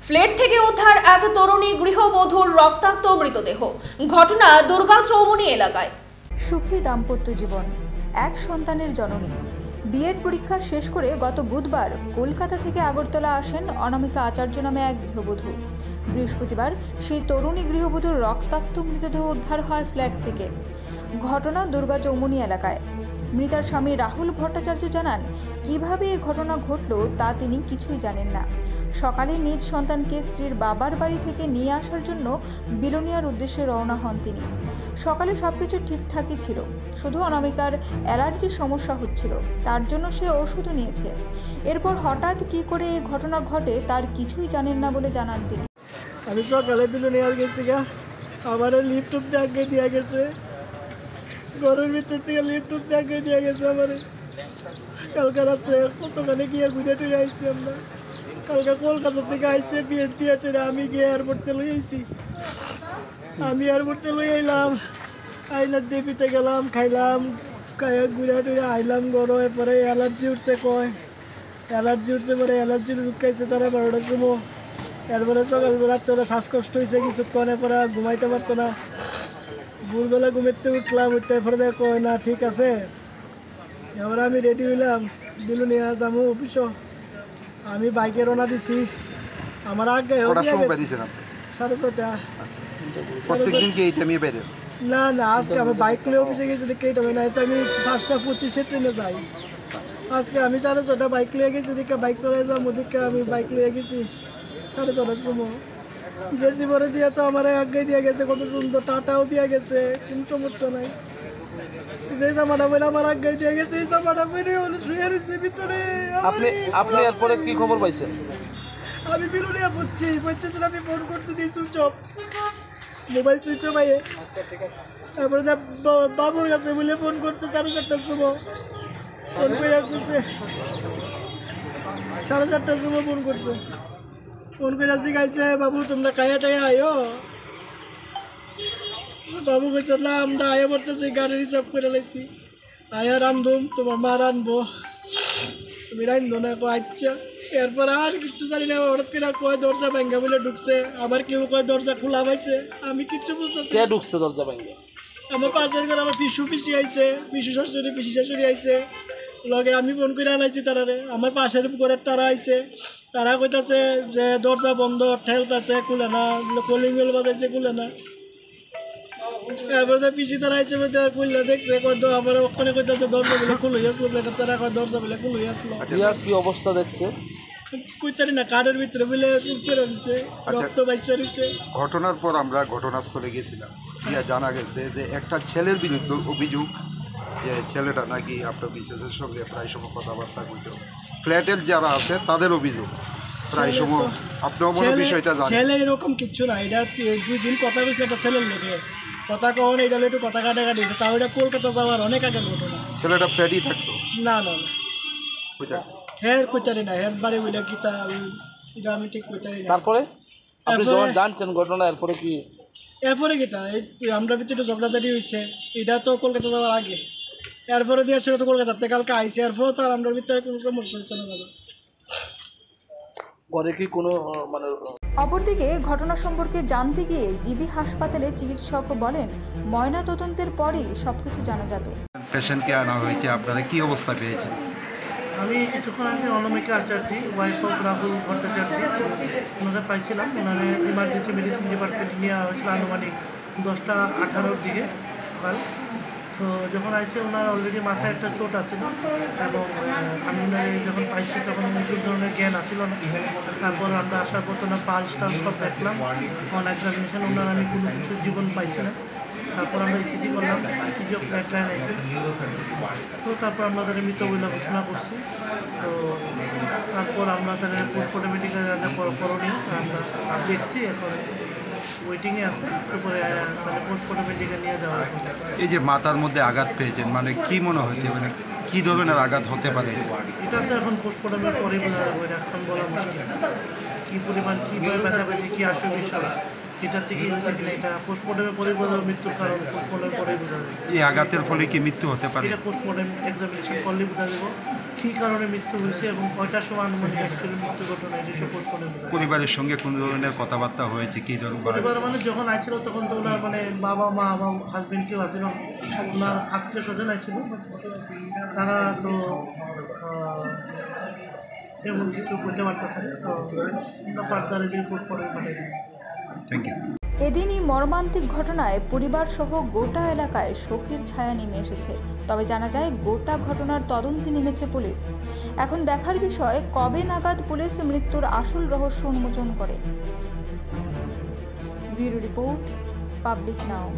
Flat থেকে উদ্ধার এক তরুণী গৃহবধূর রক্তাক্ত মৃতদেহ। ঘটনা দুর্গা চৌমুহনী এলাকায়। সুখী দাম্পত্য জীবন, এক সন্তানের জননী। বিএড পরীক্ষা শেষ করে গত বুধবার কলকাতা থেকে আগরতলা আসেন অনামিকা আচার্য নামে এক গৃহবধূ। বৃহস্পতিবার সেই তরুণী গৃহবধূর রক্তাক্ত মৃতদেহ উদ্ধার হয় ফ্ল্যাট থেকে। ঘটনা দুর্গা চৌমুহনী এলাকায়। মৃতার স্বামী রাহুল ভট্টাচার্য জানান, কিভাবে এই ঘটনা ঘটল তা তিনি কিছুই জানেন না। সকালে নিজ সন্তানকে স্ত্রীর বাবার বাড়ি থেকে নিয়ে আসার জন্য বিলোনিয়ার উদ্দেশ্যে রওনা হন তিনি। সকালে সবকিছু ঠিকঠাকই ছিল, শুধু অনামিকার অ্যালার্জির সমস্যা হচ্ছিল, তার জন্য সে ওষুধও নিয়েছে। এরপর হঠাৎ কি করে এই ঘটনা ঘটে তার কিছুই জানেন না বলে জানান তিনি। আমি সকালে বিলোনিয়ার গেছি গা, আমার লিফট আগে দিয়ে গেছে, ঘরের ভিতর থেকে লিফট আগে দিয়ে গেছে। আমার কালকে রাত্রে কতখানে গিয়ে ঘুরে টুরে আইসি। আমরা কালকে কলকাতা থেকে আইসে বিএড দিয়েছে, আমি গিয়ে এয়ারপোর্টে লই আইছি। আমি এয়ারপোর্টে লই আইলাম, আইলার দেবীতে গেলাম, খাইলাম, খাইয়া ঘুরে টুরে আইলাম ঘরে। এরপরে অ্যালার্জি উঠছে, পরে অ্যালার্জির রোগ খাইছে 12:30টার সময়। এরপরে সকালবেলা রাত্রে শ্বাসকষ্ট হয়েছে কিছুক্ষণ, এরপরে ঘুমাইতে পারছে না। ভোরবেলা ঘুমাইতে উঠলাম, উঠতে পরে কয় না ঠিক আছে। এবার আমি রেডি হইলাম, বিলোনিয়া যাবো অফিসও। আমি বাইকে রওনা দিছি। আমার আগে 6:30। প্রত্যেকদিন কি এই টাইমে বের? না না, আজকে আমি বাইক নিয়ে অফিসে গেছি দেখে এই টাইমে না, আমি 5:25 ট্রেনে যাই। আজকে আমি 6:30 বাইক নিয়ে গেছি দেখে, বাইক চালাই যাবো দেখে আমি বাইক নিয়ে গেছি 6:30 সময় গেছি। পরে দিয়ে তো আমার আগে দিয়ে গেছে, কত সুন্দর টাটাও দিয়ে গেছে, কোনো সমস্যা নাই। যে জামাটা বলে আমার আগে দিয়ে গেছে, এই জামাটা পরে শুয়ে রয়েছে ভিতরে। আপনি এরপরে কি খবর পাইছেন? আমি বিলোনিয়া পড়তেছিল, আমি ফোন করছি দিয়ে switch off, mobile switch off আইয়ে। তারপরে বাবুর কাছে বলে ফোন করছে 4:30টার সময়, ফোন করে করছে 4:30টার সময় ফোন করছে। ফোন করে জিজ্ঞাসা, বাবু তোমরা খাইয়া টাইয়া আয়ো? বাবু বলছে না, আমরা আয়া পড়তেছি, গাড়ি রিজার্ভ করে লাইছি, আয়া রান্ধুম, তোমার মা রানবো, তুমি রান্ধো না। আচ্ছা। এরপর আর কিছু জানি না, হঠাৎ করে কয় দরজা ভাঙ্গা বলে ঢুকছে, আবার কেউ কয় দরজা খোলা পাইছে। আমি কিচ্ছু বুঝতেছি। কে ঢুকছে দরজা ভাঙ্গা? আমার পাশের ঘরে আমার পিসি আইছে, পিসি শাশুড়ি আইছে লগে। আমি ফোন করে আনাইছি তারারে, আমার পাশের ঘরের তারা আইছে, তারা কইতাছে যে দরজা বন্ধ, ঠেলতাছে, খুলে না, কলিং বেল বাজাইছে, খুলে না। এরপরে পিসি তারা আইছে, খুললে দেখছে, আমার ওখানে কইতাছে দরজা বলে খুলে আসলো, তারা কয় দরজা বলে খুলে আসলো। কি অবস্থা দেখছে কইতারি না, কাঠের ভিতরে বলে ফেরত দিচ্ছে, রক্ত বাইচা রয়েছে। ঘটনার পর আমরা ঘটনাস্থলে গেছিলাম, গিয়া জানা গেছে যে একটা ছেলের বিরুদ্ধে অভিযোগ, যে ছেলেটা নাকি আপনার বিশেষের সঙ্গে প্রায় সময় কথাবার্তা করত। ফ্ল্যাটের যারা আছে তাদের অভিযোগ প্রায় সময়, আপনিও মনে বিষয়টা জানেন। ছেলে এরকম কিচ্ছু না, এটা 2 দিন কথা বলছে একটা ছেলের লোকে, কথা কখন এটা একটু কথা কাটাকাটি, তাও এটা কলকাতা যাওয়ার অনেক আগে ঘটনা। ছেলেটা ফ্ল্যাটই থাকতো? না না না, ওইটা হের কইতারি না, হের বাড়ি বলে গীতা, এটা আমি ঠিক কইতারি না। তারপরে আপনি যখন জানছেন ঘটনা, এরপরে কি? এরপরে গীতা এই আমরা ভিতরে ঝগড়াঝাটি হয়েছে, এটা তো কলকাতা যাওয়ার আগে। এরপরে দিয়ে সেটা তো কলকাতার থেকে কালকে আইসে, এরপরে তো আর আমরা ভিতরে কোনো সমস্যা হচ্ছে না দাদা। ঘরে কি কোনো মানে? অপরদিকে ঘটনা সম্পর্কে জানতে গিয়ে জিবি হাসপাতালে চিকিৎসক বলেন, ময়না তদন্তের পরেই সবকিছু জানা যাবে। পেশেন্টকে আনা হয়েছে, আপনারা কি অবস্থা পেয়েছেন? আমি কিছুক্ষণ আগে অনামিকা আচার্য, ওয়াইফ অফ রাহুল ভট্টাচার্য, ওনাদের পাইছিলাম। ওনারে ইমার্জেন্সি মেডিসিন ডিপার্টমেন্টে নেওয়া হয়েছিল আনুমানিক 10:18 দিকে সকাল। তো যখন আইসে ওনার অলরেডি মাথায় একটা চোট আছিল, এবং আমি ওনারে যখন পাইছি তখন কোনো ধরনের জ্ঞান আসছিল না। তারপর আমরা আসার পর তো ওনার পালস টালস সব দেখলাম, অন এক্সামিনেশন ওনার আমি কোনো কিছু জীবন পাইছি না। তারপর আমরা ইসিজি করলাম, ইসিজি অফ ফ্ল্যাট লাইন আইসে। তো তারপর আমরা তাদের মৃত বলে ঘোষণা করছি। তো তারপর আমরা তাদের পোস্টমর্টম মেডিকেল যা যা করণীয় আমরা দেখছি, এখন ওয়েটিংয়ে আছে। তারপরে তাদের পোস্টমর্টম মেডিকেল নিয়ে যাওয়া হবে। এই যে মাথার মধ্যে আঘাত পেয়েছেন, মানে কি মনে হচ্ছে, মানে কি ধরনের আঘাত হতে পারে? এটা তো এখন পোস্টমর্টমের পরেই বোঝা যাবে, এখন বলা মুশকিল। কী পরিমাণ, কীভাবে ব্যথা পেয়েছে, কী আসবে বিষয়, এটার থেকেই হয়েছে কিনা এটা পোস্টমর্টমে পরে বোঝা যাবে, মৃত্যুর কারণ পোস্টমর্টমে পরে বোঝা যাবে। এই আঘাতের ফলে কি মৃত্যু হতে পারে? এটা পোস্টমর্টম এক্সামিনেশন করলে বোঝা যাবে কী কারণে মৃত্যু হয়েছে এবং কয়টার সময় আনুমানিক অ্যাকচুয়ালি মৃত্যু ঘটনা এটা সব পোস্টমর্টমে বোঝা যাবে। পরিবারের সঙ্গে কোন ধরনের কথাবার্তা হয়েছে, কি ধরনের? পরিবার মানে যখন আইছিল তখন তো ওনার মানে বাবা মা বা হাজবেন্ড কেউ আসছিল, ওনার আত্মীয় স্বজন আইছিল, তারা তো এমন কিছু করতে পারতেছে না, তো আমরা ফার্দারে রিপোর্ট করে মানে থ্যাংক ইউ। এদিনই মর্মান্তিক ঘটনায় পরিবার সহ গোটা এলাকায় শোকের ছায়া নেমে এসেছে। তবে জানা যায় গোটা ঘটনার তদন্তে নেমেছে পুলিশ। এখন দেখার বিষয় কবে নাগাদ পুলিশ মৃত্যুর আসল রহস্য উন্মোচন করে। ব্যুরো রিপোর্ট, পাবলিক নাও।